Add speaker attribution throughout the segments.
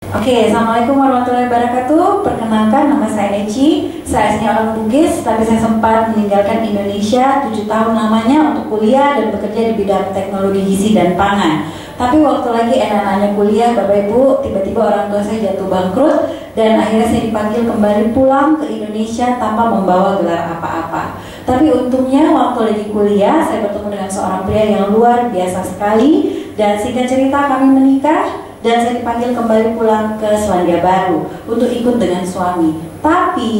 Speaker 1: Oke, Assalamualaikum warahmatullahi wabarakatuh. Perkenalkan, nama saya Eci. Saya aslinya orang Bugis, tapi saya sempat meninggalkan Indonesia 7 tahun lamanya untuk kuliah dan bekerja di bidang teknologi gizi dan pangan. Tapi waktu lagi enak-enaknya kuliah, Bapak Ibu, tiba-tiba orang tua saya jatuh bangkrut dan akhirnya saya dipanggil kembali pulang ke Indonesia tanpa membawa gelar apa-apa. Tapi untungnya waktu lagi kuliah, saya bertemu dengan seorang pria yang luar biasa sekali dan singkat cerita kami menikah. Dan saya dipanggil kembali pulang ke Selandia Baru untuk ikut dengan suami. Tapi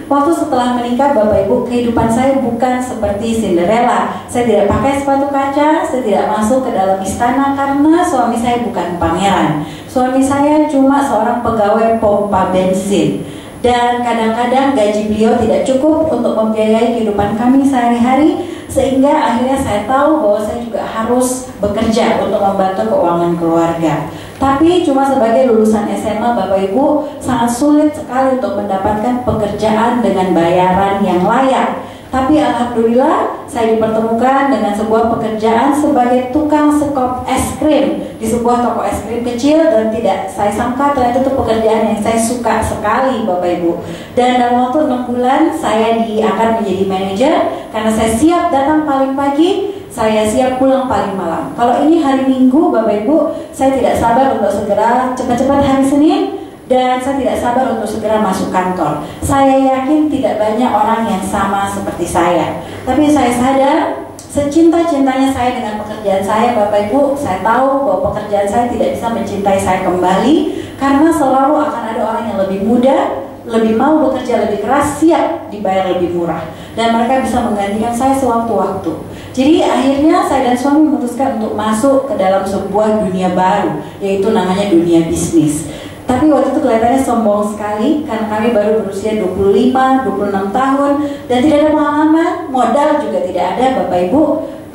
Speaker 1: waktu setelah menikah, Bapak Ibu, kehidupan saya bukan seperti Cinderella. Saya tidak pakai sepatu kaca, saya tidak masuk ke dalam istana karena suami saya bukan pangeran. Suami saya cuma seorang pegawai pompa bensin. Dan kadang-kadang gaji beliau tidak cukup untuk membiayai kehidupan kami sehari-hari, sehingga akhirnya saya tahu bahwa saya juga harus bekerja untuk membantu keuangan keluarga. Tapi cuma sebagai lulusan SMA, Bapak Ibu, sangat sulit sekali untuk mendapatkan pekerjaan dengan bayaran yang layak. Tapi alhamdulillah saya dipertemukan dengan sebuah pekerjaan sebagai tukang sekop es krim di sebuah toko es krim kecil, dan tidak saya sangka ternyata itu pekerjaan yang saya suka sekali, Bapak Ibu. Dan dalam waktu 6 bulan saya diangkat menjadi manajer karena saya siap datang paling pagi, saya siap pulang paling malam. Kalau ini hari Minggu, Bapak Ibu, saya tidak sabar untuk segera cepat-cepat hari Senin. Dan saya tidak sabar untuk segera masuk kantor. Saya yakin tidak banyak orang yang sama seperti saya. Tapi saya sadar, secinta-cintanya saya dengan pekerjaan saya, Bapak Ibu, saya tahu bahwa pekerjaan saya tidak bisa mencintai saya kembali, karena selalu akan ada orang yang lebih muda, lebih mau bekerja lebih keras, siap dibayar lebih murah, dan mereka bisa menggantikan saya sewaktu-waktu. Jadi akhirnya saya dan suami memutuskan untuk masuk ke dalam sebuah dunia baru, yaitu namanya dunia bisnis. Tapi waktu itu kelihatannya sombong sekali karena kami baru berusia 25, 26 tahun dan tidak ada pengalaman, modal juga tidak ada, Bapak Ibu.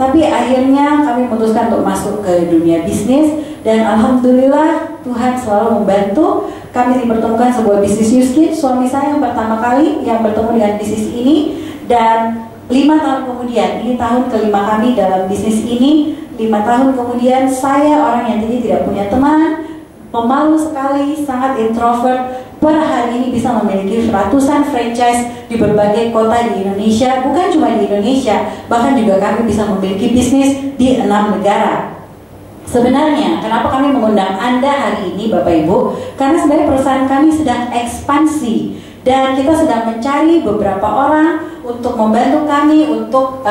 Speaker 1: Tapi akhirnya kami memutuskan untuk masuk ke dunia bisnis, dan alhamdulillah Tuhan selalu membantu. Kami dipertemukan sebuah bisnis Yuskit, suami saya yang pertama kali yang bertemu dengan bisnis ini, dan 5 tahun kemudian, ini tahun kelima kami dalam bisnis ini. 5 tahun kemudian saya orang yang tadi tidak punya teman, pemalu sekali, sangat introvert, per hari ini bisa memiliki ratusan franchise di berbagai kota di Indonesia. Bukan cuma di Indonesia, bahkan juga kami bisa memiliki bisnis di 6 negara. Sebenarnya, kenapa kami mengundang Anda hari ini, Bapak Ibu? Karena sebenarnya perusahaan kami sedang ekspansi, dan kita sedang mencari beberapa orang untuk membantu kami untuk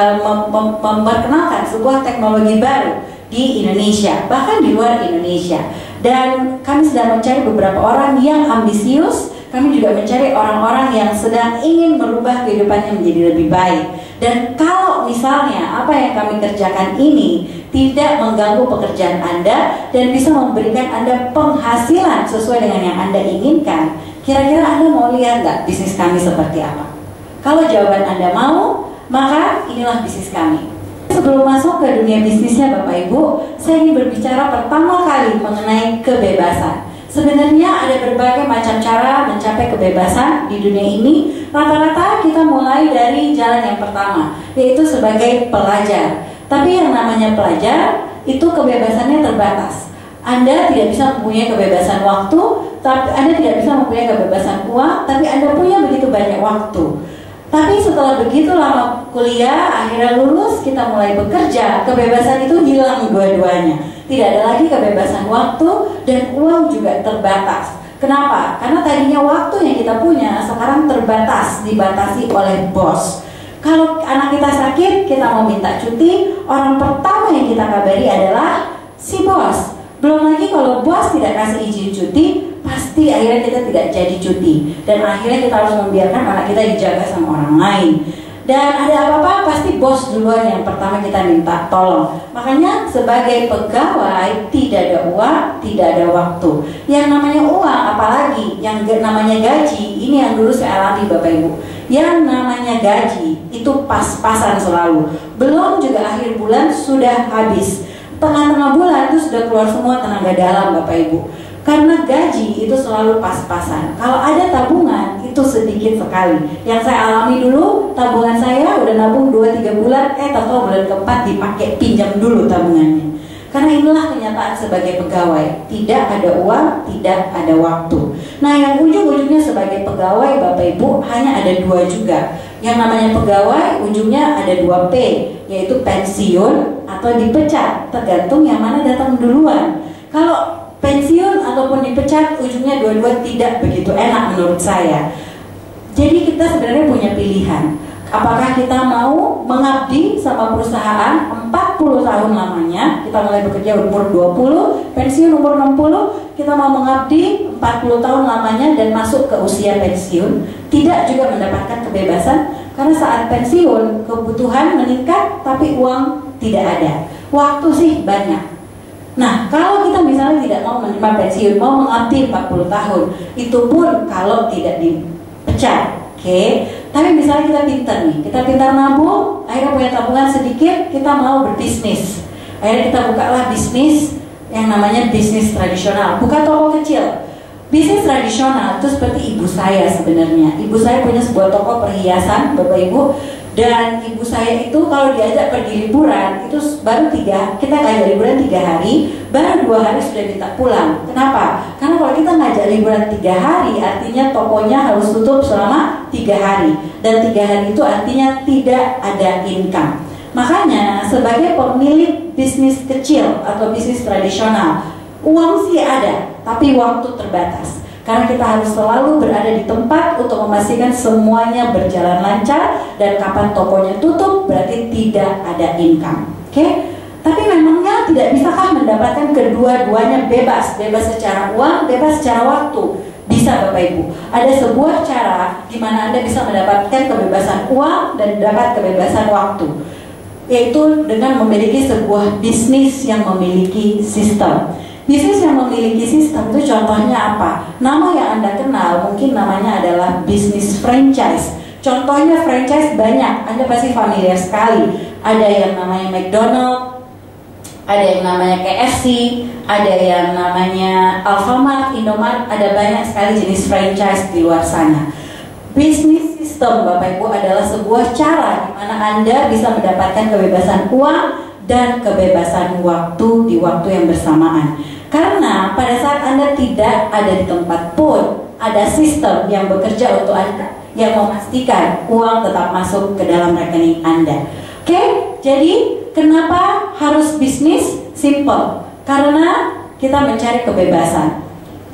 Speaker 1: memperkenalkan sebuah teknologi baru di Indonesia, bahkan di luar Indonesia. Dan kami sedang mencari beberapa orang yang ambisius. Kami juga mencari orang-orang yang sedang ingin merubah kehidupannya menjadi lebih baik. Dan kalau misalnya apa yang kami kerjakan ini tidak mengganggu pekerjaan Anda dan bisa memberikan Anda penghasilan sesuai dengan yang Anda inginkan, kira-kira Anda mau lihat nggak bisnis kami seperti apa? Kalau jawaban Anda mau, maka inilah bisnis kami. Sebelum masuk ke dunia bisnisnya, Bapak Ibu, saya ingin berbicara pertama kali mengenai kebebasan. Sebenarnya ada berbagai macam cara mencapai kebebasan di dunia ini. Rata-rata kita mulai dari jalan yang pertama, yaitu sebagai pelajar. Tapi yang namanya pelajar, itu kebebasannya terbatas. Anda tidak bisa mempunyai kebebasan waktu, tapi Anda tidak bisa mempunyai kebebasan uang, tapi Anda punya begitu banyak waktu. Tapi setelah begitu lama kuliah, akhirnya lulus, kita mulai bekerja, kebebasan itu hilang dua-duanya. Tidak ada lagi kebebasan waktu, dan uang juga terbatas. Kenapa? Karena tadinya waktu yang kita punya sekarang terbatas, dibatasi oleh bos. Kalau anak kita sakit, kita mau minta cuti, orang pertama yang kita kabari adalah si bos. Belum lagi kalau bos tidak kasih izin cuti, pasti akhirnya kita tidak jadi cuti, dan akhirnya kita harus membiarkan anak kita dijaga sama orang lain. Dan ada apa-apa pasti bos duluan yang pertama kita minta tolong. Makanya sebagai pegawai tidak ada uang, tidak ada waktu. Yang namanya uang, apalagi yang namanya gaji, ini yang dulu saya alami, Bapak Ibu. Yang namanya gaji itu pas-pasan selalu. Belum juga akhir bulan sudah habis, tengah-tengah bulan itu sudah keluar semua tenaga dalam, Bapak Ibu. Karena gaji itu selalu pas-pasan. Kalau ada tabungan itu sedikit sekali. Yang saya alami dulu, tabungan saya udah nabung 2-3 bulan, tahu bulan keempat dipakai pinjam dulu tabungannya. Karena inilah kenyataan sebagai pegawai, tidak ada uang, tidak ada waktu. Nah, yang ujung-ujungnya sebagai pegawai Bapak Ibu hanya ada dua juga. Yang namanya pegawai ujungnya ada 2 P, yaitu pensiun atau dipecat, tergantung yang mana datang duluan. Kalau pensiun ataupun dipecat ujungnya dua-dua tidak begitu enak menurut saya. Jadi kita sebenarnya punya pilihan. Apakah kita mau mengabdi sama perusahaan 40 tahun lamanya, kita mulai bekerja umur 20, pensiun umur 60, kita mau mengabdi 40 tahun lamanya dan masuk ke usia pensiun, tidak juga mendapatkan kebebasan, karena saat pensiun kebutuhan meningkat tapi uang tidak ada, waktu sih banyak. Nah, kalau kita misalnya tidak mau menerima pensiun, mau mengabdi 40 tahun, itu pun kalau tidak dipecat. Oke, tapi misalnya kita pintar nih, kita pintar nabung, akhirnya punya tabungan sedikit, kita mau berbisnis. Akhirnya kita bukalah bisnis yang namanya bisnis tradisional, buka toko kecil. Bisnis tradisional itu seperti ibu saya sebenarnya. Ibu saya punya sebuah toko perhiasan, Bapak Ibu, dan ibu saya itu kalau diajak pergi liburan itu baru kita ngajak liburan 3 hari, baru 2 hari sudah minta pulang. Kenapa? Karena kalau kita ngajak liburan 3 hari, artinya tokonya harus tutup selama 3 hari, dan 3 hari itu artinya tidak ada income. Makanya sebagai pemilik bisnis kecil atau bisnis tradisional, uang sih ada, tapi waktu terbatas. Karena kita harus selalu berada di tempat untuk memastikan semuanya berjalan lancar, dan kapan tokonya tutup berarti tidak ada income. Oke? Tapi memangnya tidak bisakah mendapatkan kedua-duanya bebas? Bebas secara uang, bebas secara waktu. Bisa Bapak Ibu. Ada sebuah cara di mana Anda bisa mendapatkan kebebasan uang dan dapat kebebasan waktu, yaitu dengan memiliki sebuah bisnis yang memiliki sistem. Bisnis yang memiliki sistem itu contohnya apa? Nama yang Anda kenal mungkin namanya adalah bisnis franchise. Contohnya franchise banyak, Anda pasti familiar sekali. Ada yang namanya McDonald, ada yang namanya KFC, ada yang namanya Alfamart, Indomart, ada banyak sekali jenis franchise di luar sana. Bisnis sistem Bapak Ibu adalah sebuah cara di mana Anda bisa mendapatkan kebebasan uang dan kebebasan waktu di waktu yang bersamaan. Karena pada saat Anda tidak ada di tempat pun, ada sistem yang bekerja untuk Anda, yang memastikan uang tetap masuk ke dalam rekening Anda. Oke, jadi kenapa harus bisnis? Simple, karena kita mencari kebebasan.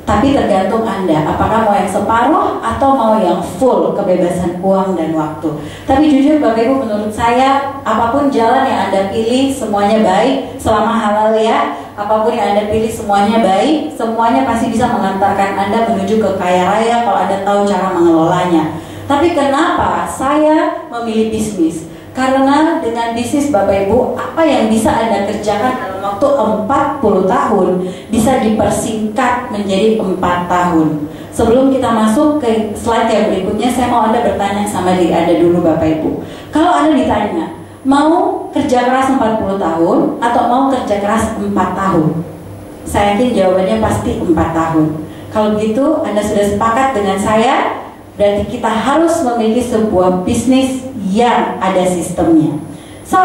Speaker 1: Tapi tergantung Anda, apakah mau yang separuh atau mau yang full kebebasan uang dan waktu. Tapi jujur Bapak Ibu, menurut saya apapun jalan yang Anda pilih semuanya baik, selama halal ya. Apapun yang Anda pilih semuanya baik, semuanya pasti bisa mengantarkan Anda menuju ke kaya raya kalau Anda tahu cara mengelolanya. Tapi kenapa saya memilih bisnis? Karena dengan bisnis Bapak Ibu, apa yang bisa Anda kerjakan dalam waktu 40 tahun bisa dipersingkat menjadi 4 tahun. Sebelum kita masuk ke slide yang berikutnya, saya mau Anda bertanya sama diri Anda dulu Bapak Ibu. Kalau Anda ditanya, mau kerja keras 40 tahun atau mau kerja keras 4 tahun? Saya yakin jawabannya pasti 4 tahun. Kalau begitu Anda sudah sepakat dengan saya, berarti kita harus memiliki sebuah bisnis yang ada sistemnya. So,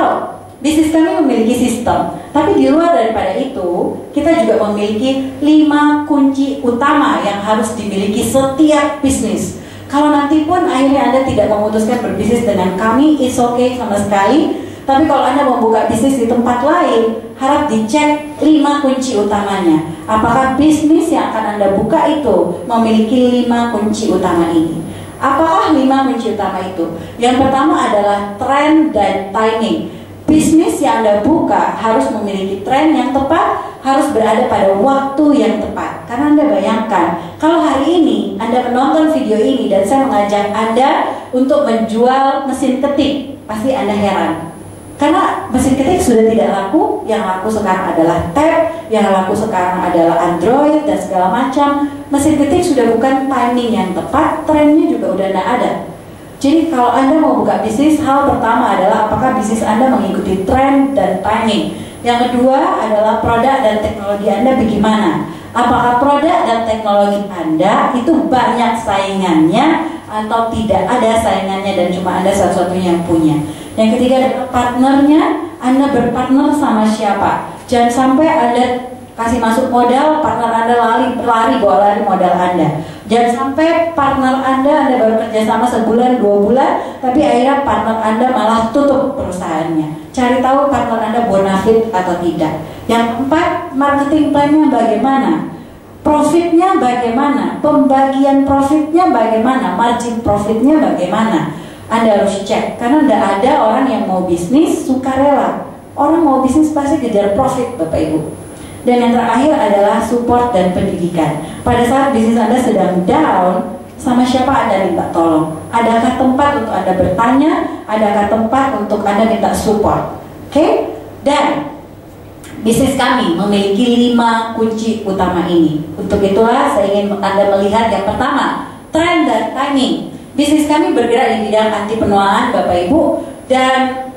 Speaker 1: bisnis kami memiliki sistem, tapi di luar daripada itu, kita juga memiliki 5 kunci utama yang harus dimiliki setiap bisnis. Kalau nanti pun akhirnya Anda tidak memutuskan berbisnis dengan kami, it's okay sama sekali. Tapi kalau Anda membuka bisnis di tempat lain, harap dicek 5 kunci utamanya. Apakah bisnis yang akan Anda buka itu memiliki 5 kunci utama ini? Apakah 5 kunci utama itu? Yang pertama adalah tren dan timing. Bisnis yang Anda buka harus memiliki tren yang tepat, harus berada pada waktu yang tepat. Karena Anda bayangkan, kalau hari ini Anda menonton video ini dan saya mengajak Anda untuk menjual mesin ketik, pasti Anda heran. Karena mesin ketik sudah tidak laku, yang laku sekarang adalah tab, yang laku sekarang adalah Android dan segala macam. Mesin ketik sudah bukan timing yang tepat, trennya juga udah tidak ada. Jadi kalau Anda mau buka bisnis, hal pertama adalah apakah bisnis Anda mengikuti tren dan timing. Yang kedua adalah produk dan teknologi Anda bagaimana. Apakah produk dan teknologi Anda itu banyak saingannya atau tidak ada saingannya dan cuma Anda satu-satunya yang punya. Yang ketiga adalah partnernya. Anda berpartner sama siapa. Jangan sampai Anda kasih masuk modal, partner Anda lari modal Anda. Jangan sampai partner Anda baru kerja sama sebulan, 2 bulan, tapi akhirnya partner Anda malah tutup perusahaannya. Cari tahu partner Anda bonafit atau tidak. Yang keempat, marketing plan-nya bagaimana? Profitnya bagaimana? Pembagian profitnya bagaimana? Margin profitnya bagaimana? Anda harus cek, karena tidak ada orang yang mau bisnis sukarela. Orang mau bisnis pasti kejar profit, Bapak Ibu. Dan yang terakhir adalah support dan pendidikan. Pada saat bisnis Anda sedang down, sama siapa Anda minta tolong? Adakah tempat untuk Anda bertanya? Adakah tempat untuk Anda minta support? Oke? Dan bisnis kami memiliki 5 kunci utama ini. Untuk itulah saya ingin Anda melihat yang pertama, trend dan timing. Bisnis kami bergerak di bidang anti penuaan, Bapak Ibu. Dan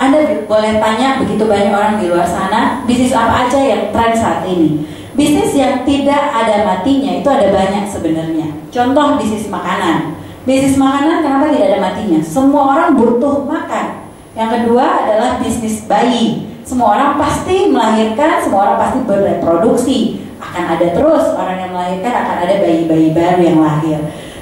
Speaker 1: Anda boleh tanya, begitu banyak orang di luar sana, bisnis apa aja yang tren saat ini? Bisnis yang tidak ada matinya itu ada banyak sebenarnya. Contoh bisnis makanan. Bisnis makanan kenapa tidak ada matinya? Semua orang butuh makan. Yang kedua adalah bisnis bayi. Semua orang pasti melahirkan, semua orang pasti bereproduksi. Akan ada terus orang yang melahirkan, akan ada bayi-bayi baru yang lahir.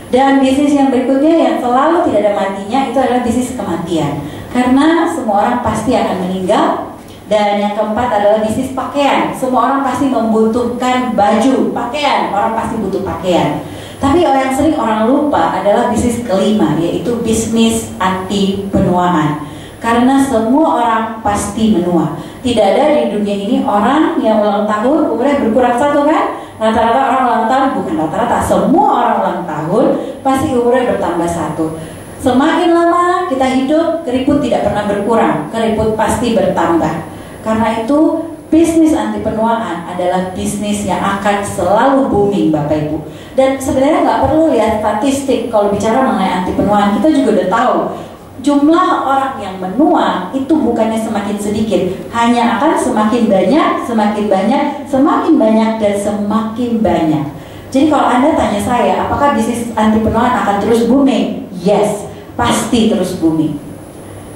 Speaker 1: Dan bisnis yang berikutnya yang selalu tidak ada matinya itu adalah bisnis kematian. Karena semua orang pasti akan meninggal. Dan yang keempat adalah bisnis pakaian. Semua orang pasti membutuhkan baju, pakaian. Orang pasti butuh pakaian. Tapi yang sering orang lupa adalah bisnis kelima, yaitu bisnis anti penuaan. Karena semua orang pasti menua. Tidak ada di dunia ini orang yang ulang tahun umurnya berkurang 1 kan? Rata-rata orang ulang tahun, bukan rata-rata, semua orang ulang tahun pasti umurnya bertambah 1. Semakin lama kita hidup, keriput tidak pernah berkurang, keriput pasti bertambah. Karena itu bisnis anti penuaan adalah bisnis yang akan selalu booming, Bapak Ibu. Dan sebenarnya nggak perlu lihat statistik kalau bicara mengenai anti penuaan, kita juga udah tahu jumlah orang yang menua itu bukannya semakin sedikit, hanya akan semakin banyak, semakin banyak, semakin banyak, dan semakin banyak. Jadi kalau Anda tanya saya, apakah bisnis anti penuaan akan terus booming? Yes, pasti terus booming.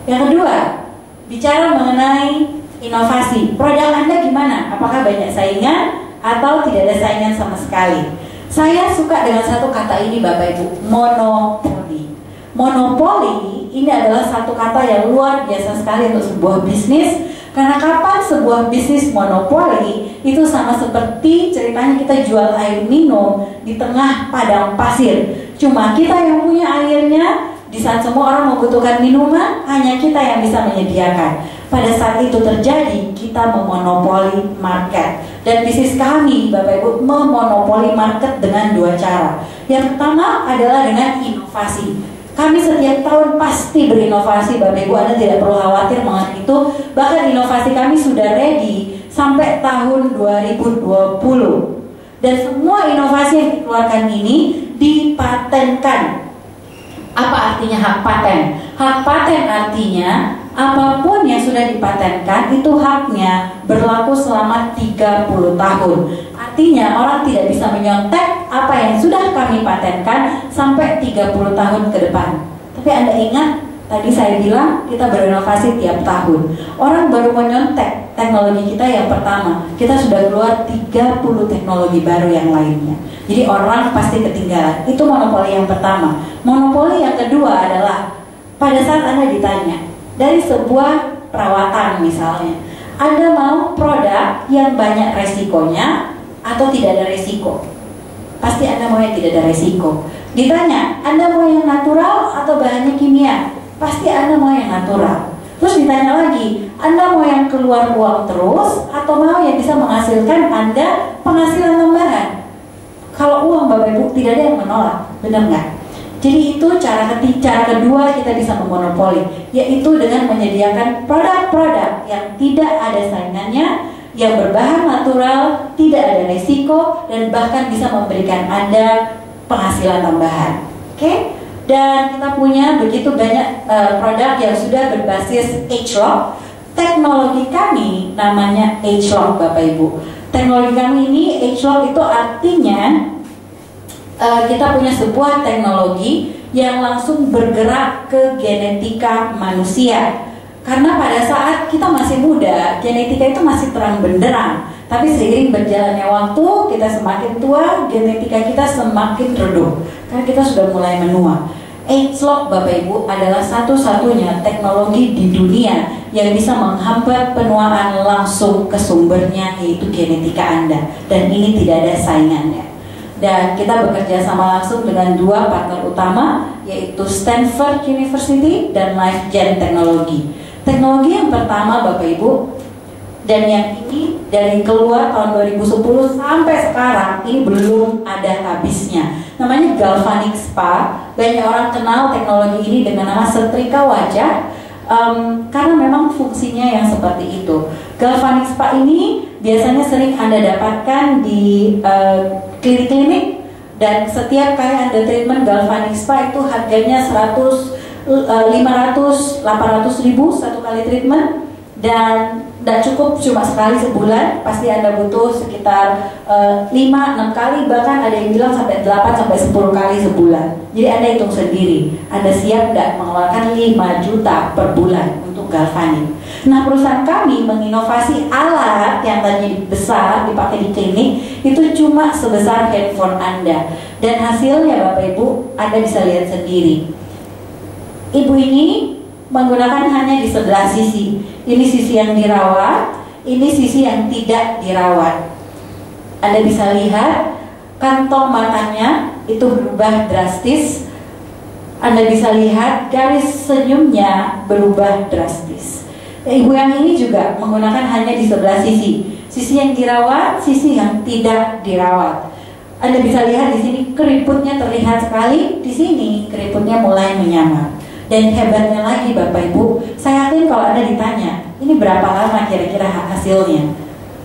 Speaker 1: Yang kedua, bicara mengenai inovasi. Produk Anda gimana? Apakah banyak saingan atau tidak ada saingan sama sekali? Saya suka dengan satu kata ini, Bapak Ibu, monopoli. Monopoli ini adalah satu kata yang luar biasa sekali untuk sebuah bisnis. Karena kapan sebuah bisnis monopoli itu sama seperti ceritanya kita jual air minum di tengah padang pasir. Cuma kita yang punya airnya, di saat semua orang membutuhkan minuman, hanya kita yang bisa menyediakan. Pada saat itu terjadi, kita memonopoli market. Dan bisnis kami, Bapak Ibu, memonopoli market dengan 2 cara. Yang pertama adalah dengan inovasi. Kami setiap tahun pasti berinovasi, Bapak Ibu, Anda tidak perlu khawatir mengenai itu. Bahkan inovasi kami sudah ready sampai tahun 2020. Dan semua inovasi yang dikeluarkan ini dipatenkan. Apa artinya hak paten? Hak paten artinya apapun yang sudah dipatenkan itu haknya berlaku selama 30 tahun. Artinya orang tidak bisa menyontek apa yang sudah kami patenkan sampai 30 tahun ke depan. Tapi Anda ingat, tadi saya bilang kita berinovasi tiap tahun. Orang baru menyontek teknologi kita yang pertama, kita sudah keluar 30 teknologi baru yang lainnya. Jadi orang pasti ketinggalan. Itu monopoli yang pertama. Monopoli yang kedua adalah pada saat Anda ditanya dari sebuah perawatan misalnya, Anda mau produk yang banyak resikonya atau tidak ada resiko? Pasti Anda mau yang tidak ada resiko. Ditanya, Anda mau yang natural atau bahannya kimia? Pasti Anda mau yang natural. Terus ditanya lagi, Anda mau yang keluar uang terus atau mau yang bisa menghasilkan Anda penghasilan tambahan? Kalau uang, Bapak Ibu, tidak ada yang menolak, benar nggak? Jadi itu cara kedua kita bisa memonopoli, yaitu dengan menyediakan produk-produk yang tidak ada saingannya, yang berbahan natural, tidak ada risiko, dan bahkan bisa memberikan Anda penghasilan tambahan. Oke? Dan kita punya begitu banyak produk yang sudah berbasis H-Lock. Teknologi kami namanya H-Lock, Bapak Ibu. Teknologi kami ini, H-Lock itu artinya kita punya sebuah teknologi yang langsung bergerak ke genetika manusia. Karena pada saat kita masih muda, genetika itu masih terang benderang. Tapi seiring berjalannya waktu, kita semakin tua, genetika kita semakin redup. Karena kita sudah mulai menua. Ageslok Bapak Ibu adalah satu-satunya teknologi di dunia yang bisa menghambat penuaan langsung ke sumbernya, yaitu genetika Anda. Dan ini tidak ada saingannya. Dan kita bekerja sama langsung dengan dua partner utama, yaitu Stanford University dan LifeGen Technology. Teknologi yang pertama Bapak Ibu, dan yang ini dari keluar tahun 2010 sampai sekarang ini belum ada habisnya. Namanya Galvanic Spa. Banyak orang kenal teknologi ini dengan nama setrika wajah, karena memang fungsinya yang seperti itu. Galvanic Spa ini biasanya sering Anda dapatkan di klinik-klinik, dan setiap kali Anda treatment Galvanic Spa itu harganya 500-800 ribu satu kali treatment, dan tidak cukup cuma sekali sebulan, pasti Anda butuh sekitar 5-6 kali, bahkan ada yang bilang sampai 8-10 kali sebulan. Jadi Anda hitung sendiri, Anda siap tidak mengeluarkan 5 juta per bulan untuk Galvanic. Nah, perusahaan kami menginovasi alat yang tadinya besar dipakai di klinik itu cuma sebesar handphone Anda, dan hasilnya Bapak Ibu Anda bisa lihat sendiri. Ibu ini menggunakan hanya di sebelah sisi. Ini sisi yang dirawat, ini sisi yang tidak dirawat. Anda bisa lihat kantong matanya itu berubah drastis. Anda bisa lihat garis senyumnya berubah drastis. Ibu yang ini juga menggunakan hanya di sebelah sisi. Sisi yang dirawat, sisi yang tidak dirawat. Anda bisa lihat di sini keriputnya terlihat sekali, di sini keriputnya mulai menyamar. Dan hebatnya lagi Bapak Ibu, saya yakin kalau Anda ditanya, ini berapa lama kira-kira hasilnya?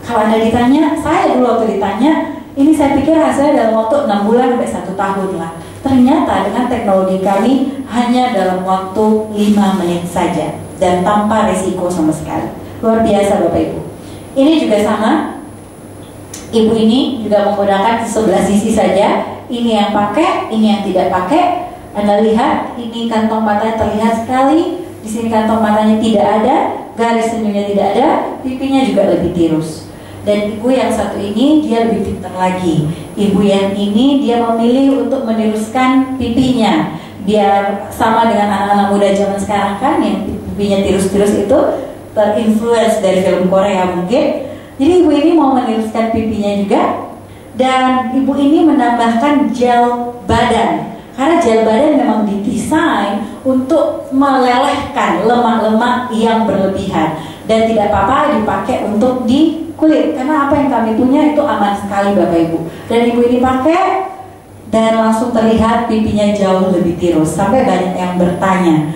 Speaker 1: Kalau Anda ditanya, saya dulu waktu ditanya, ini saya pikir hasilnya dalam waktu 6 bulan sampai 1 tahun lah. Ternyata dengan teknologi kami hanya dalam waktu 5 menit saja, dan tanpa risiko sama sekali. Luar biasa Bapak Ibu. Ini juga sama, ibu ini juga menggunakan sebelah sisi saja. Ini yang pakai, ini yang tidak pakai. Anda lihat, ini kantong matanya terlihat sekali. Di sini kantong matanya tidak ada, garis senyumnya tidak ada, pipinya juga lebih tirus. Dan ibu yang satu ini dia lebih pintar lagi. Ibu yang ini dia memilih untuk meniruskan pipinya, biar sama dengan anak-anak muda zaman sekarang kan, yang pipinya tirus-tirus itu terinfluence dari film Korea mungkin. Jadi ibu ini mau meniruskan pipinya juga. Dan ibu ini menambahkan gel badan. Karena gel badan memang didesain untuk melelehkan lemak-lemak yang berlebihan, dan tidak apa-apa dipakai untuk di kulit, karena apa yang kami punya itu aman sekali Bapak Ibu. Dan ibu ini pakai dan langsung terlihat pipinya jauh lebih tirus, sampai banyak yang bertanya,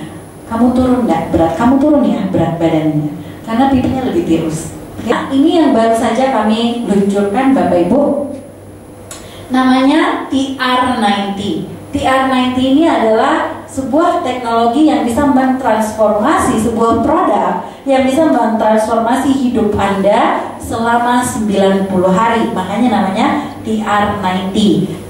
Speaker 1: kamu turun nggak berat? Kamu turun ya berat badannya, karena pipinya lebih tirus. Nah, ini yang baru saja kami luncurkan Bapak Ibu, namanya TR90. TR90 ini adalah sebuah teknologi yang bisa mentransformasi sebuah produk, yang bisa mentransformasi hidup Anda selama 90 hari. Makanya namanya TR90.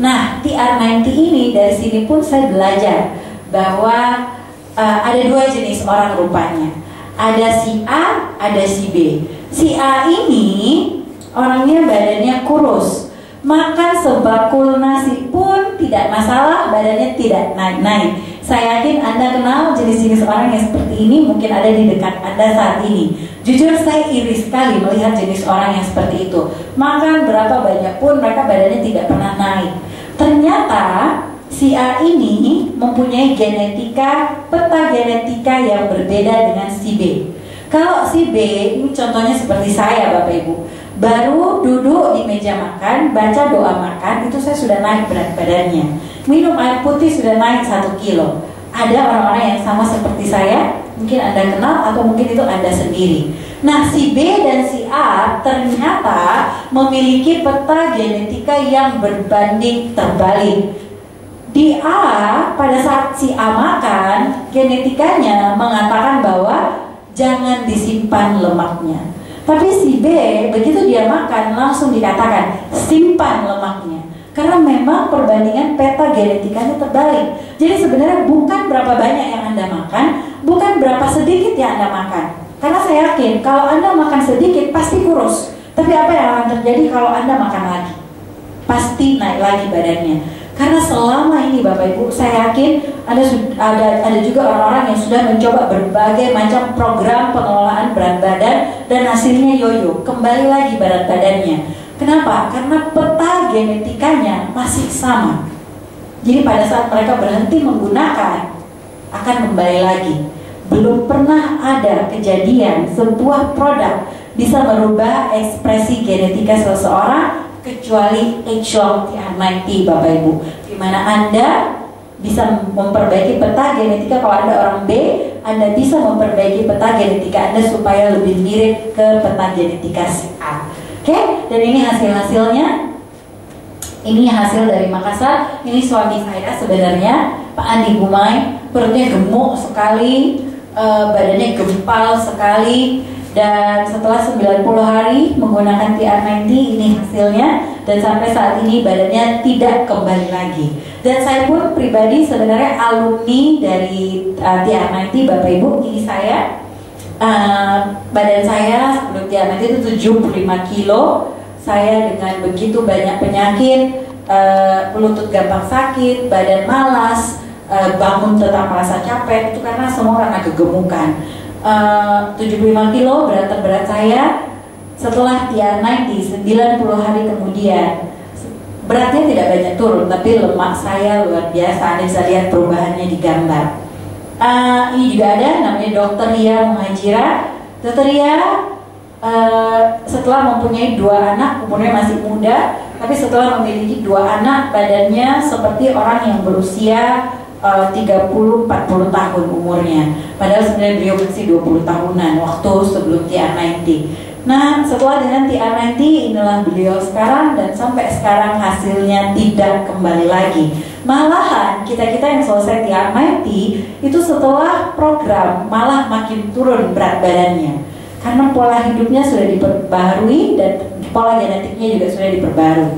Speaker 1: Nah, TR90 ini dari sini pun saya belajar bahwa ada dua jenis orang rupanya. Ada si A, ada si B. Si A ini orangnya badannya kurus, makan sebakul nasi pun tidak masalah, badannya tidak naik-naik. Saya yakin Anda kenal jenis-jenis orang yang seperti ini, mungkin ada di dekat Anda saat ini. Jujur saya iri sekali melihat jenis orang yang seperti itu. Makan berapa banyak pun mereka badannya tidak pernah naik. Ternyata si A ini mempunyai peta genetika yang berbeda dengan si B. Kalau si B, ini contohnya seperti saya Bapak Ibu, baru duduk di meja makan, baca doa makan, itu saya sudah naik berat badannya. Minum air putih sudah naik 1 kilo. Ada orang-orang yang sama seperti saya, mungkin Anda kenal atau mungkin itu Anda sendiri. Nah, si B dan si A ternyata memiliki peta genetika yang berbanding terbalik. Di A, pada saat si A makan, genetikanya mengatakan bahwa jangan disimpan lemaknya. Tapi si B, begitu dia makan, langsung dikatakan simpan lemaknya. Karena memang perbandingan peta genetikanya terbalik. Jadi sebenarnya bukan berapa banyak yang Anda makan, bukan berapa sedikit yang Anda makan. Karena saya yakin kalau Anda makan sedikit pasti kurus. Tapi apa yang akan terjadi kalau Anda makan lagi? Pasti naik lagi badannya. Karena selama ini Bapak Ibu, saya yakin ada juga orang-orang yang sudah mencoba berbagai macam program pengelolaan berat badan dan hasilnya yoyo, kembali lagi berat badannya. Kenapa? Karena peta genetikanya masih sama. Jadi pada saat mereka berhenti menggunakan, akan kembali lagi. Belum pernah ada kejadian sebuah produk bisa merubah ekspresi genetika seseorang kecuali Age-Long TR90 Bapak Ibu, di mana Anda bisa memperbaiki peta genetika. Kalau Anda orang B, Anda bisa memperbaiki peta genetika Anda supaya lebih mirip ke peta genetika si A. Oke, dan ini hasil-hasilnya. Ini hasil dari Makassar. Ini suami saya sebenarnya, Pak Andi Gumai. Perutnya gemuk sekali, badannya gempal sekali. Dan setelah 90 hari menggunakan TR90, ini hasilnya. Dan sampai saat ini badannya tidak kembali lagi. Dan saya pun pribadi sebenarnya alumni dari TR90 Bapak Ibu. Ini saya, badan saya sebelum TR90 itu 75 kilo. Saya dengan begitu banyak penyakit, lutut gampang sakit, badan malas, bangun tetap merasa capek. Itu karena semua karena kegemukan. 75 kilo berat terberat saya. Setelah TR90 90 hari kemudian, beratnya tidak banyak turun, tapi lemak saya luar biasa. Anda bisa lihat perubahannya di gambar. Ini juga ada namanya Dr. Ria Muhajira. Dr. Ria setelah mempunyai 2 anak, umurnya masih muda, tapi setelah memiliki 2 anak, badannya seperti orang yang berusia 30-40 tahun umurnya. Padahal sebenarnya beliau masih 20 tahunan waktu sebelum TR90. Nah, setelah dengan TR90, inilah beliau sekarang, dan sampai sekarang hasilnya tidak kembali lagi. Malahan kita-kita yang selesai TR90 itu setelah program malah makin turun berat badannya. Karena pola hidupnya sudah diperbarui dan pola genetiknya juga sudah diperbarui.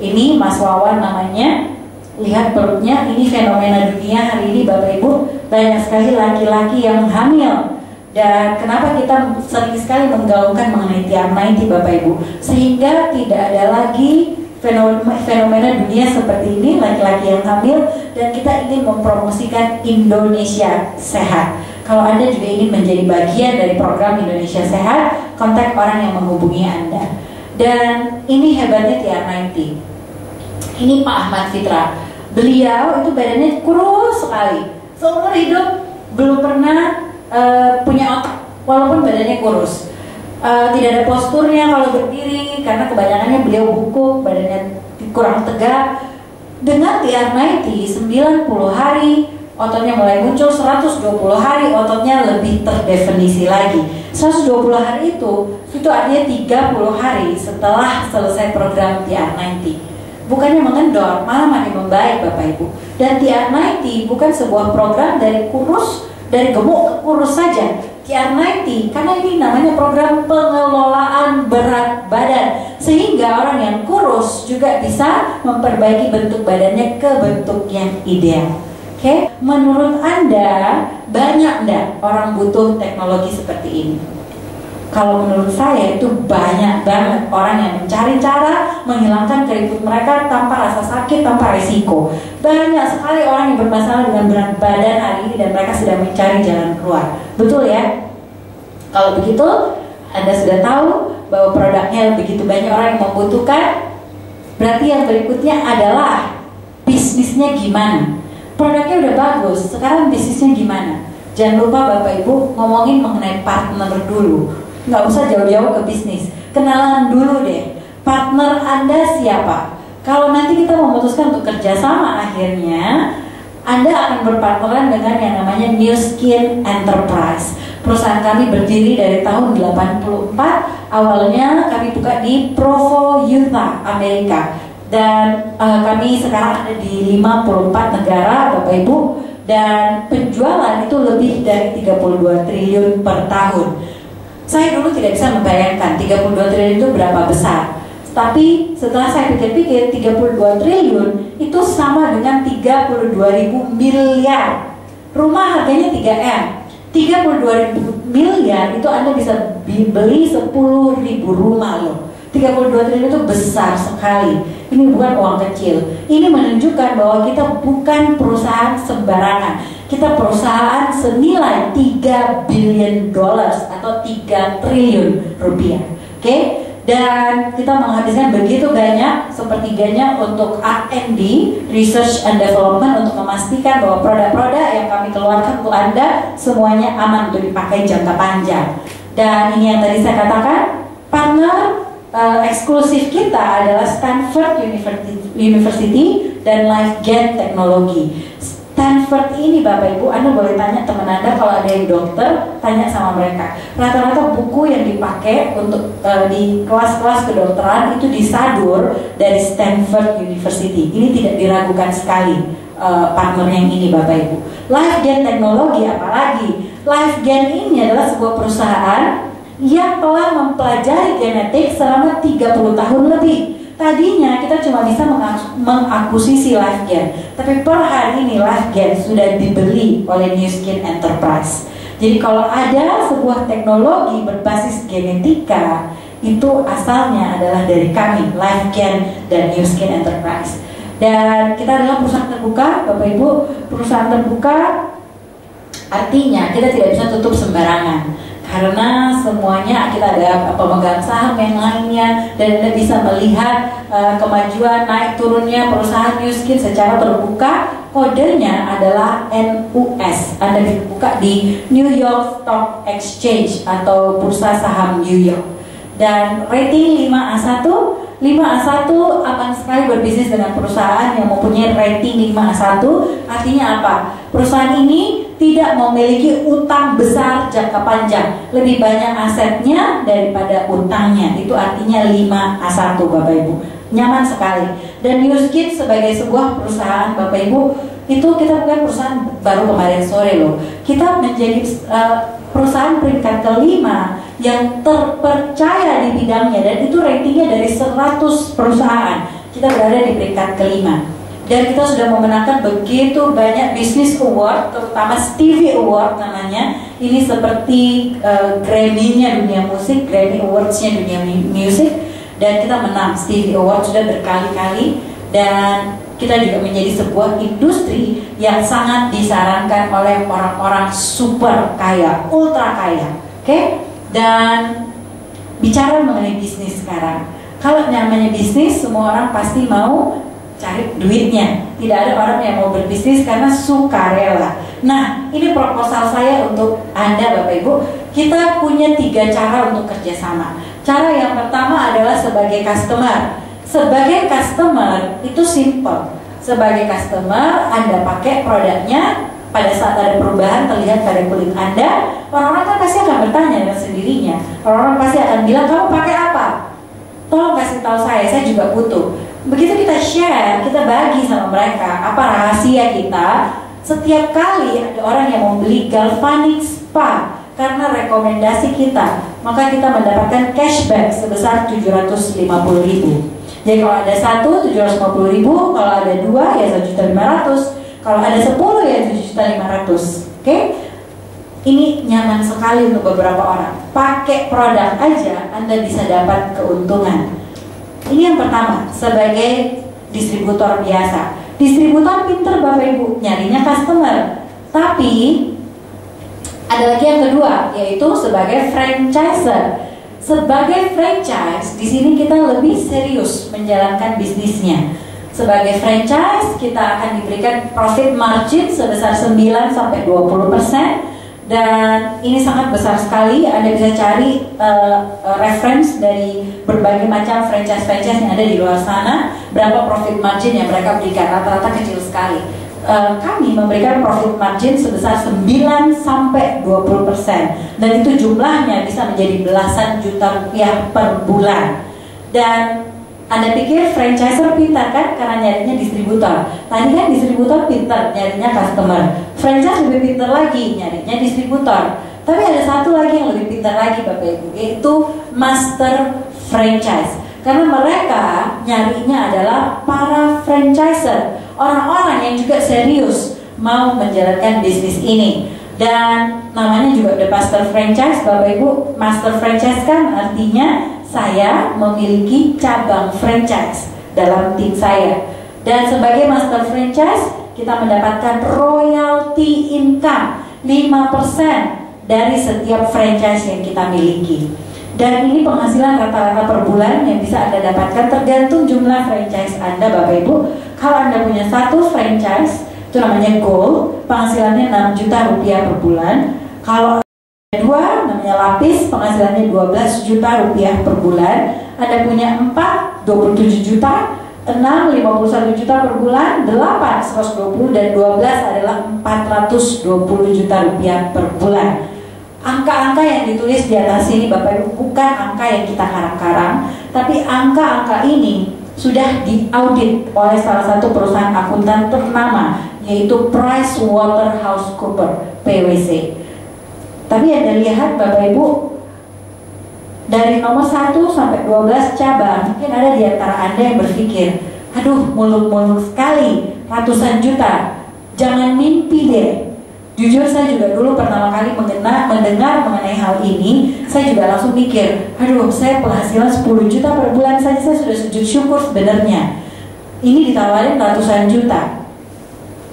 Speaker 1: Ini Mas Wawan namanya. Lihat perutnya, ini fenomena dunia hari ini Bapak Ibu. Banyak sekali laki-laki yang hamil. Dan kenapa kita sering sekali menggaungkan mengenai TR90 Bapak Ibu? Sehingga tidak ada lagi fenomena dunia seperti ini, laki-laki yang hamil. Dan kita ingin mempromosikan Indonesia Sehat. Kalau Anda juga ingin menjadi bagian dari program Indonesia Sehat, kontak orang yang menghubungi Anda. Dan ini hebatnya TR90. Ini Pak Ahmad Fitra. Beliau itu badannya kurus sekali. Seumur hidup belum pernah punya otak, walaupun badannya kurus. Tidak ada posturnya kalau berdiri, karena kebanyakannya beliau bungkuk, badannya kurang tegak. Dengan TR90 90 hari, ototnya mulai muncul. 120 hari ototnya lebih terdefinisi lagi. 120 hari itu artinya 30 hari setelah selesai program TR90. Bukannya mengendor, malah makin membaik Bapak Ibu. Dan TR90 bukan sebuah program dari gemuk ke kurus saja. TR90 karena ini namanya program pengelolaan berat badan, sehingga orang yang kurus juga bisa memperbaiki bentuk badannya ke bentuk yang ideal. Oke, menurut Anda banyak enggak orang butuh teknologi seperti ini? Kalau menurut saya itu banyak banget orang yang mencari cara menghilangkan keriput mereka tanpa rasa sakit, tanpa risiko. Banyak sekali orang yang bermasalah dengan berat badan hari ini dan mereka sedang mencari jalan keluar. Betul ya? Kalau begitu, Anda sudah tahu bahwa produknya begitu banyak orang yang membutuhkan. Berarti yang berikutnya adalah bisnisnya gimana? Produknya udah bagus, sekarang bisnisnya gimana? Jangan lupa Bapak Ibu ngomongin mengenai partner dulu. Nggak usah jauh-jauh ke bisnis, kenalan dulu deh. Partner Anda siapa? Kalau nanti kita memutuskan untuk kerjasama, akhirnya Anda akan berpartneran dengan yang namanya New Skin Enterprise. Perusahaan kami berdiri dari tahun 84. Awalnya kami buka di Provo, Utah, Amerika. Dan kami sekarang ada di 54 negara Bapak Ibu. Dan penjualan itu lebih dari 32 triliun per tahun. Saya dulu tidak bisa membayangkan 32 triliun itu berapa besar. Tapi setelah saya pikir-pikir, 32 triliun itu sama dengan 32.000 miliar. Rumah harganya 3M. 32.000 miliar itu Anda bisa beli 10.000 rumah loh. 32 triliun itu besar sekali. Ini bukan uang kecil. Ini menunjukkan bahwa kita bukan perusahaan sembarangan. Kita perusahaan senilai 3 billion dollars atau 3 triliun rupiah. Oke? Dan kita menghabiskan begitu banyak sepertiganya untuk R&D, Research and Development, untuk memastikan bahwa produk-produk yang kami keluarkan untuk Anda semuanya aman untuk dipakai jangka panjang. Dan ini yang tadi saya katakan, partner eksklusif kita adalah Stanford University dan LifeGen Technology. Stanford ini Bapak Ibu, Anda boleh tanya teman Anda kalau ada yang dokter, tanya sama mereka. Rata-rata buku yang dipakai untuk di kelas-kelas kedokteran itu disadur dari Stanford University. Ini tidak diragukan sekali partner yang ini Bapak Ibu. LifeGen Technology apalagi? LifeGen ini adalah sebuah perusahaan yang telah mempelajari genetik selama 30 tahun lebih. Tadinya kita cuma bisa mengakuisisi LifeGen, tapi per hari ini LifeGen sudah dibeli oleh Nu Skin Enterprise. Jadi kalau ada sebuah teknologi berbasis genetika, itu asalnya adalah dari kami, LifeGen dan Nu Skin Enterprise. Dan kita adalah perusahaan terbuka, Bapak Ibu. Perusahaan terbuka artinya kita tidak bisa tutup sembarangan. Karena semuanya kita ada pemegang saham yang lainnya, dan Anda bisa melihat kemajuan naik turunnya perusahaan Nu Skin secara terbuka. Kodenya adalah NUS. Anda bisa buka di New York Stock Exchange atau Bursa Saham New York. Dan rating 5A1. 5A1 akan sekali berbisnis dengan perusahaan yang mempunyai rating 5A1. Artinya apa? Perusahaan ini tidak memiliki utang besar jangka panjang, lebih banyak asetnya daripada utangnya. Itu artinya 5A1 Bapak Ibu. Nyaman sekali. Dan Nu Skin sebagai sebuah perusahaan Bapak Ibu, itu kita bukan perusahaan baru kemarin sore loh. Kita menjadi perusahaan peringkat kelima yang terpercaya di bidangnya, dan itu ratingnya dari 100 perusahaan. Kita berada di peringkat kelima. Dan kita sudah memenangkan begitu banyak business award, terutama Stevie Award namanya. Ini seperti Grammy-nya dunia musik, Grammy Awards-nya dunia musik. Dan kita menang Stevie Award sudah berkali-kali. Dan kita juga menjadi sebuah industri yang sangat disarankan oleh orang-orang super kaya, ultra kaya. Oke? Dan bicara mengenai bisnis sekarang, kalau namanya bisnis, semua orang pasti mau cari duitnya. Tidak ada orang yang mau berbisnis karena sukarela. Nah, ini proposal saya untuk Anda Bapak Ibu. Kita punya 3 cara untuk kerjasama. Cara yang pertama adalah sebagai customer. Sebagai customer itu simple. Sebagai customer, Anda pakai produknya. Pada saat ada perubahan terlihat pada kulit Anda, orang-orang kan pasti akan bertanya dengan sendirinya. Orang-orang pasti akan bilang, kamu pakai apa? Tolong kasih tahu saya juga butuh. Begitu kita share, kita bagi sama mereka apa rahasia kita. Setiap kali ada orang yang mau beli Galvanic Spa karena rekomendasi kita, maka kita mendapatkan cashback sebesar 750.000. Jadi kalau ada 1, 750.000. Kalau ada 2, ya 1.500.000. Kalau ada 10, ya 7.500.000. Oke? Ini nyaman sekali untuk beberapa orang. Pakai produk aja Anda bisa dapat keuntungan. Ini yang pertama, sebagai distributor biasa. Distributor pinter Bapak Ibu, nyarinya customer. Tapi ada lagi yang kedua, yaitu sebagai franchiser. Sebagai franchise, di sini kita lebih serius menjalankan bisnisnya. Sebagai franchise, kita akan diberikan profit margin sebesar 9-20%. Dan ini sangat besar sekali. Anda bisa cari reference dari berbagai macam franchise-franchise yang ada di luar sana. Berapa profit margin yang mereka berikan, rata-rata kecil sekali. Kami memberikan profit margin sebesar 9-20%. Dan itu jumlahnya bisa menjadi belasan juta rupiah per bulan. Dan Anda pikir franchiser pintar kan? Karena nyarinya distributor. Tadi kan distributor pintar, nyarinya customer. Franchise lebih pintar lagi, nyarinya distributor. Tapi ada satu lagi yang lebih pintar lagi Bapak Ibu, yaitu master franchise. Karena mereka nyarinya adalah para franchiser, orang-orang yang juga serius mau menjalankan bisnis ini. Dan namanya juga udah master franchise, Bapak Ibu. Master franchise kan artinya saya memiliki cabang franchise dalam tim saya. Dan sebagai master franchise, kita mendapatkan royalty income 5% dari setiap franchise yang kita miliki. Dan ini penghasilan rata-rata per bulan yang bisa Anda dapatkan tergantung jumlah franchise Anda, Bapak Ibu. Kalau Anda punya satu franchise, itu namanya gold, penghasilannya 6 juta rupiah per bulan. Kalau ada dua, namanya lapis, penghasilannya 12 juta rupiah per bulan. Anda punya 4, 27 juta, 6, 51 juta per bulan, 8, 120, dan 12 adalah 420 juta rupiah per bulan. Angka-angka yang ditulis di atas ini, Bapak Ibu, bukan angka yang kita karang-karang, tapi angka-angka ini sudah diaudit oleh salah satu perusahaan akuntan ternama, yaitu PricewaterhouseCoopers (PwC). Tapi Anda lihat, Bapak Ibu, dari nomor 1 sampai 12 cabang, mungkin ada di antara Anda yang berpikir, aduh, muluk-muluk sekali, ratusan juta, jangan mimpi deh. Jujur saya juga dulu pertama kali mendengar mengenai hal ini, saya juga langsung mikir, aduh, saya penghasilan 10 juta per bulan saja saya sudah sujud syukur sebenarnya. Ini ditawarin ratusan juta.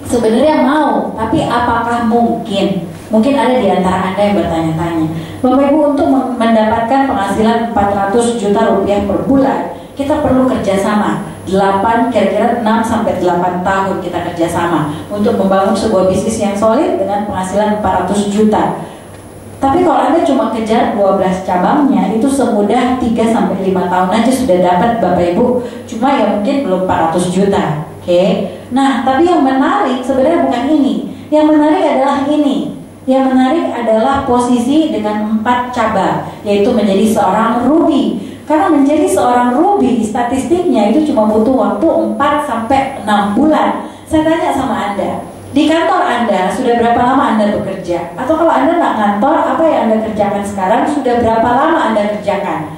Speaker 1: Sebenarnya mau, tapi apakah mungkin? Mungkin ada di antara Anda yang bertanya-tanya, Bapak Ibu, untuk mendapatkan penghasilan 400 juta rupiah per bulan, kita perlu kerjasama. 8, kira-kira 6 sampai 8 tahun kita kerjasama untuk membangun sebuah bisnis yang solid dengan penghasilan 400 juta. Tapi kalau Anda cuma kejar 12 cabangnya, itu semudah 3 sampai 5 tahun aja sudah dapat, Bapak Ibu. Cuma ya mungkin belum 400 juta. Oke. Nah, tapi yang menarik sebenarnya bukan ini. Yang menarik adalah ini. Yang menarik adalah posisi dengan 4 cabang, yaitu menjadi seorang ruby. Karena menjadi seorang ruby, statistiknya itu cuma butuh waktu 4 sampai 6 bulan. Saya tanya sama Anda, di kantor Anda sudah berapa lama Anda bekerja? Atau kalau Anda nggak kantor, apa yang Anda kerjakan sekarang? Sudah berapa lama Anda kerjakan?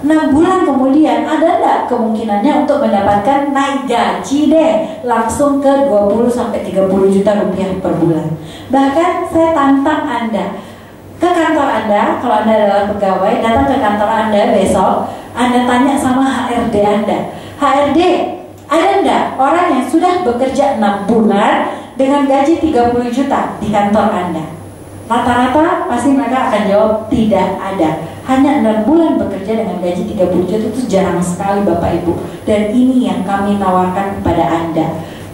Speaker 1: 6 bulan kemudian, ada nggak kemungkinannya untuk mendapatkan naik gaji deh langsung ke 20 sampai 30 juta rupiah per bulan? Bahkan saya tantang Anda ke kantor Anda, kalau Anda adalah pegawai, datang ke kantor Anda besok, Anda tanya sama HRD Anda, HRD, ada enggak orang yang sudah bekerja 6 bulan dengan gaji 30 juta di kantor Anda? Rata-rata pasti mereka akan jawab tidak ada. Hanya 6 bulan bekerja dengan gaji 30 juta itu jarang sekali, Bapak Ibu. Dan ini yang kami tawarkan kepada Anda.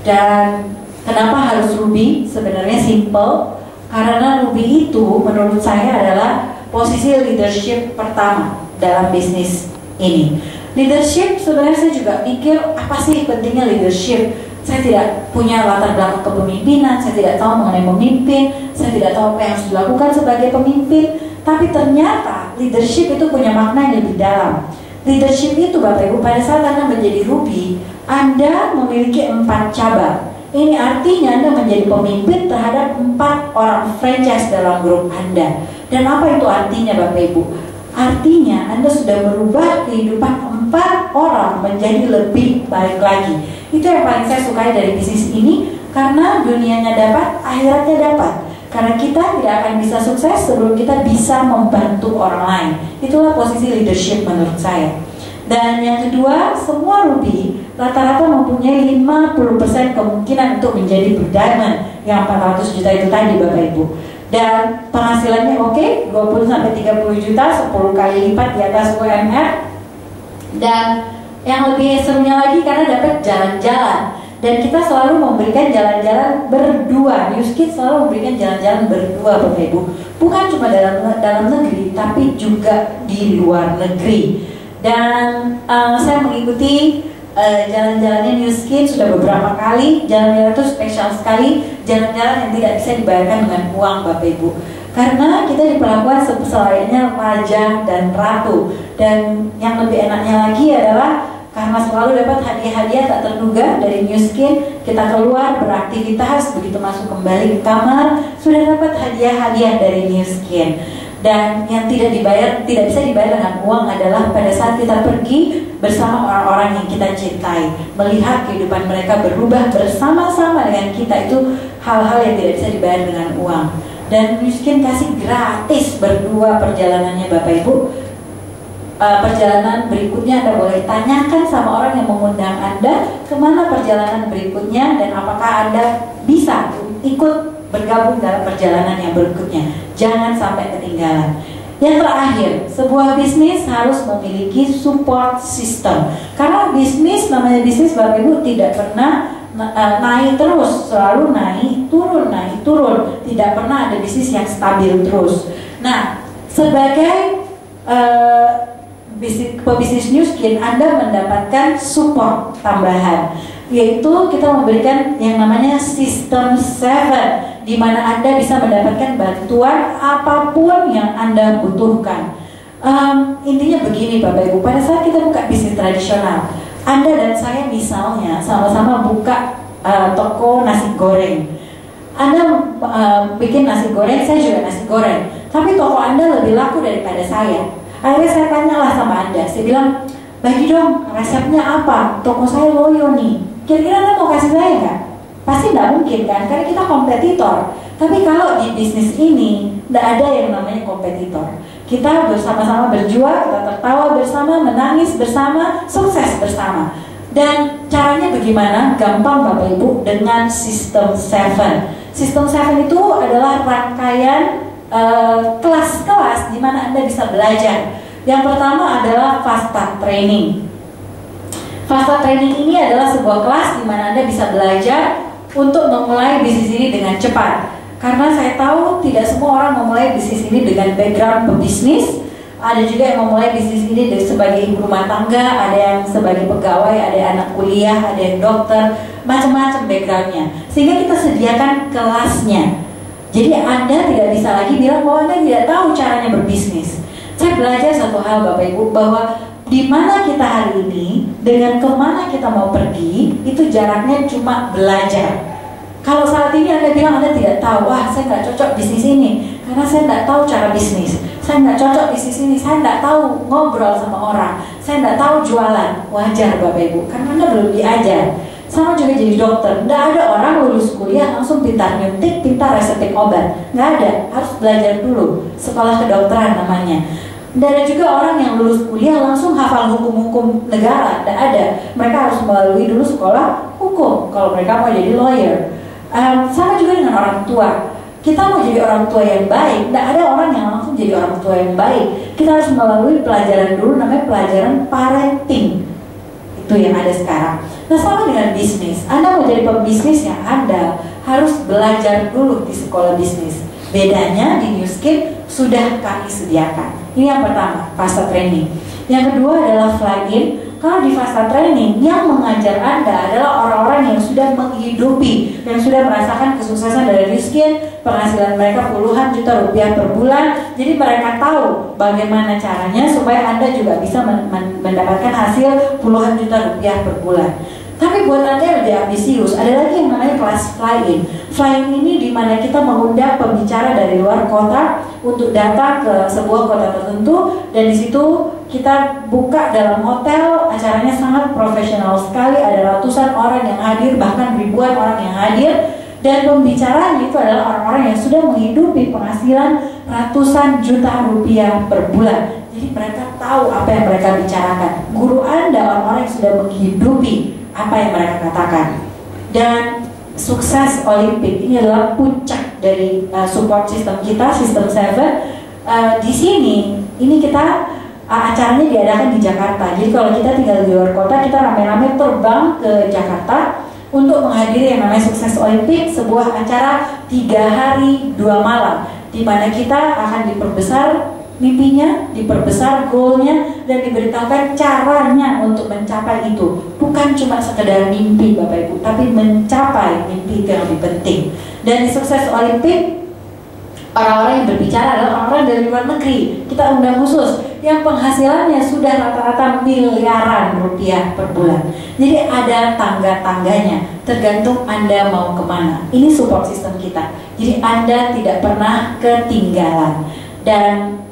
Speaker 1: Dan kenapa harus ruby? Sebenarnya simple. Karena ruby itu menurut saya adalah posisi leadership pertama dalam bisnis ini. Leadership sebenarnya saya juga mikir, apa sih pentingnya leadership? Saya tidak punya latar belakang kepemimpinan, saya tidak tahu mengenai pemimpin, saya tidak tahu apa yang harus dilakukan sebagai pemimpin. Tapi ternyata leadership itu punya makna yang lebih dalam. Leadership itu, Bapak Ibu, pada saat Anda menjadi ruby, Anda memiliki 4 cabang. Ini artinya Anda menjadi pemimpin terhadap 4 orang franchise dalam grup Anda. Dan apa itu artinya, Bapak Ibu? Artinya Anda sudah merubah kehidupan 4 orang menjadi lebih baik lagi. Itu yang paling saya sukai dari bisnis ini, karena dunianya dapat, akhiratnya dapat. Karena kita tidak akan bisa sukses sebelum kita bisa membantu orang lain. Itulah posisi leadership menurut saya. Dan yang kedua, semua ruby rata-rata mempunyai 50% kemungkinan untuk menjadi blue diamond yang 400 juta itu tadi, Bapak Ibu. Dan penghasilannya oke, 20 sampai 30 juta, 10 kali lipat di atas UMR. Dan yang lebih serunya lagi karena dapat jalan-jalan. Dan kita selalu memberikan jalan-jalan berdua. Newskid selalu memberikan jalan-jalan berdua, Bapak Ibu. Bukan cuma dalam negeri, tapi juga di luar negeri. Dan saya mengikuti jalan-jalannya Newskid sudah beberapa kali. Jalan-jalan itu spesial sekali. Jalan-jalan yang tidak bisa dibayarkan dengan uang, Bapak Ibu. Karena kita diperlakukan selayaknya raja dan ratu. Dan yang lebih enaknya lagi adalah karena selalu dapat hadiah-hadiah tak terduga dari Newskid. Kita keluar beraktivitas, begitu masuk kembali ke kamar sudah dapat hadiah-hadiah dari Newskid. Dan yang tidak bisa dibayar dengan uang adalah pada saat kita pergi bersama orang-orang yang kita cintai, melihat kehidupan mereka berubah bersama-sama dengan kita, itu hal-hal yang tidak bisa dibayar dengan uang. Dan Nuskin kasih gratis berdua perjalanannya Bapak Ibu. Perjalanan berikutnya Anda boleh tanyakan sama orang yang mengundang Anda kemana perjalanan berikutnya dan apakah Anda bisa ikut bergabung dalam perjalanan yang berikutnya. Jangan sampai ketinggalan. Yang terakhir, sebuah bisnis harus memiliki support system. Karena bisnis, namanya bisnis Bapak Ibu, tidak pernah naik terus, selalu naik turun. Tidak pernah ada bisnis yang stabil terus. Nah, sebagai pebisnis Nuskin, Anda mendapatkan support tambahan, yaitu kita memberikan yang namanya System 7, di mana Anda bisa mendapatkan bantuan apapun yang Anda butuhkan. Intinya begini Bapak Ibu, pada saat kita buka bisnis tradisional, Anda dan saya misalnya sama-sama buka toko nasi goreng. Anda bikin nasi goreng, saya juga nasi goreng, tapi toko Anda lebih laku daripada saya. Akhirnya saya tanyalah sama Anda, saya bilang, bagi dong resepnya apa, toko saya loyo nih, kira-kira Anda mau kasih saya nggak? Pasti nggak mungkin kan, karena kita kompetitor. Tapi kalau di bisnis ini, nggak ada yang namanya kompetitor. Kita bersama-sama berjuang, kita tertawa bersama, menangis bersama, sukses bersama. Dan caranya bagaimana? Gampang Bapak Ibu, dengan System 7. System 7 itu adalah rangkaian kelas-kelas di mana Anda bisa belajar. Yang pertama adalah Fast Training. Fast Training ini adalah sebuah kelas di mana Anda bisa belajar untuk memulai bisnis ini dengan cepat. Karena saya tahu tidak semua orang memulai bisnis ini dengan background pebisnis. Ada juga yang memulai bisnis ini sebagai ibu rumah tangga, ada yang sebagai pegawai, ada anak kuliah, ada yang dokter, macam-macam backgroundnya. Sehingga kita sediakan kelasnya. Jadi Anda tidak bisa lagi bilang bahwa Anda tidak tahu caranya berbisnis. Saya belajar satu hal Bapak Ibu, bahwa di mana kita hari ini dengan kemana kita mau pergi itu jaraknya cuma belajar. Kalau saat ini Anda bilang Anda tidak tahu, wah saya nggak cocok bisnis ini karena saya nggak tahu cara bisnis, saya nggak cocok bisnis ini, saya nggak tahu ngobrol sama orang, saya nggak tahu jualan. Wajar Bapak Ibu, karena Anda belum diajar. Sama juga jadi dokter, nggak ada orang lulus kuliah langsung pintar nyuntik, pintar resepin obat. Nggak ada, harus belajar dulu. Sekolah kedokteran namanya. Nggak ada juga orang yang lulus kuliah langsung hafal hukum-hukum negara. Nggak ada, mereka harus melalui dulu sekolah hukum kalau mereka mau jadi lawyer. Sama juga dengan orang tua. Kita mau jadi orang tua yang baik, nggak ada orang yang langsung jadi orang tua yang baik. Kita harus melalui pelajaran dulu, namanya pelajaran parenting. Itu yang ada sekarang. Nah, sama dengan bisnis. Anda mau jadi pebisnis yang Anda harus belajar dulu di sekolah bisnis. Bedanya di Nuskin sudah kami sediakan. Ini yang pertama, Fast Training. Yang kedua adalah Fly-in. Kalau di Fast Training, yang mengajar Anda adalah orang-orang yang sudah menghidupi, yang sudah merasakan kesuksesan dari Nuskin, penghasilan mereka puluhan juta rupiah per bulan. Jadi mereka tahu bagaimana caranya supaya Anda juga bisa mendapatkan hasil puluhan juta rupiah per bulan. Tapi buat Anda yang lebih ambisius, ada lagi yang namanya kelas Fly-in. Fly-in ini dimana kita mengundang pembicara dari luar kota untuk datang ke sebuah kota tertentu, dan di situ kita buka dalam hotel. Acaranya sangat profesional sekali, ada ratusan orang yang hadir, bahkan ribuan orang yang hadir, dan pembicaranya itu adalah orang-orang yang sudah menghidupi penghasilan ratusan juta rupiah per bulan. Jadi mereka tahu apa yang mereka bicarakan. Guru Anda orang-orang yang sudah menghidupi apa yang mereka katakan. Dan sukses Olimpik ini adalah puncak dari support system kita, System 7. Di sini, ini kita acaranya diadakan di Jakarta. Jadi kalau kita tinggal di luar kota, kita rame-rame terbang ke Jakarta untuk menghadiri yang namanya Sukses Olimpik, sebuah acara 3 hari 2 malam, di mana kita akan diperbesar mimpinya, diperbesar goalnya, dan diberitahukan caranya untuk mencapai itu. Bukan cuma sekedar mimpi Bapak Ibu, tapi mencapai mimpi itu yang lebih penting. Dan di Sukses Olimpik, orang-orang yang berbicara adalah orang-orang dari luar negeri. Kita undang khusus yang penghasilannya sudah rata-rata miliaran rupiah per bulan. Jadi ada tangga-tangganya, tergantung Anda mau kemana. Ini support system kita. Jadi Anda tidak pernah ketinggalan. Dan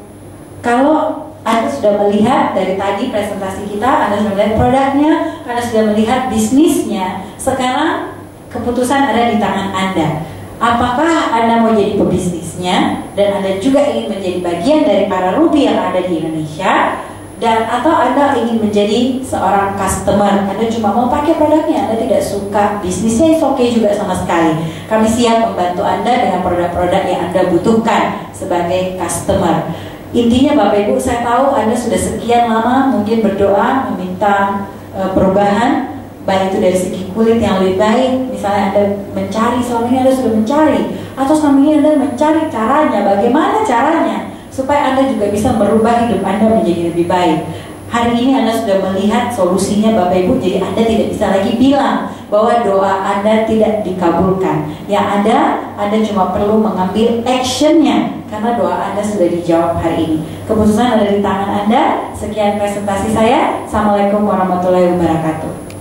Speaker 1: kalau Anda sudah melihat dari tadi presentasi kita, Anda sudah melihat produknya, Anda sudah melihat bisnisnya, sekarang keputusan ada di tangan Anda. Apakah Anda mau jadi pebisnisnya dan Anda juga ingin menjadi bagian dari para Ruby yang ada di Indonesia, dan atau Anda ingin menjadi seorang customer, Anda cuma mau pakai produknya, Anda tidak suka bisnisnya, itu oke juga sama sekali. Kami siap membantu Anda dengan produk-produk yang Anda butuhkan sebagai customer. Intinya Bapak Ibu, saya tahu Anda sudah sekian lama mungkin berdoa meminta perubahan, baik itu dari segi kulit yang lebih baik. Misalnya Anda mencari, selama ini Anda sudah mencari, atau selama ini Anda mencari caranya, bagaimana caranya supaya Anda juga bisa merubah hidup Anda menjadi lebih baik. Hari ini Anda sudah melihat solusinya Bapak Ibu, jadi Anda tidak bisa lagi bilang bahwa doa Anda tidak dikabulkan. Yang ada, Anda cuma perlu mengambil actionnya, karena doa Anda sudah dijawab hari ini. Keputusan ada di tangan Anda. Sekian presentasi saya. Assalamualaikum warahmatullahi wabarakatuh.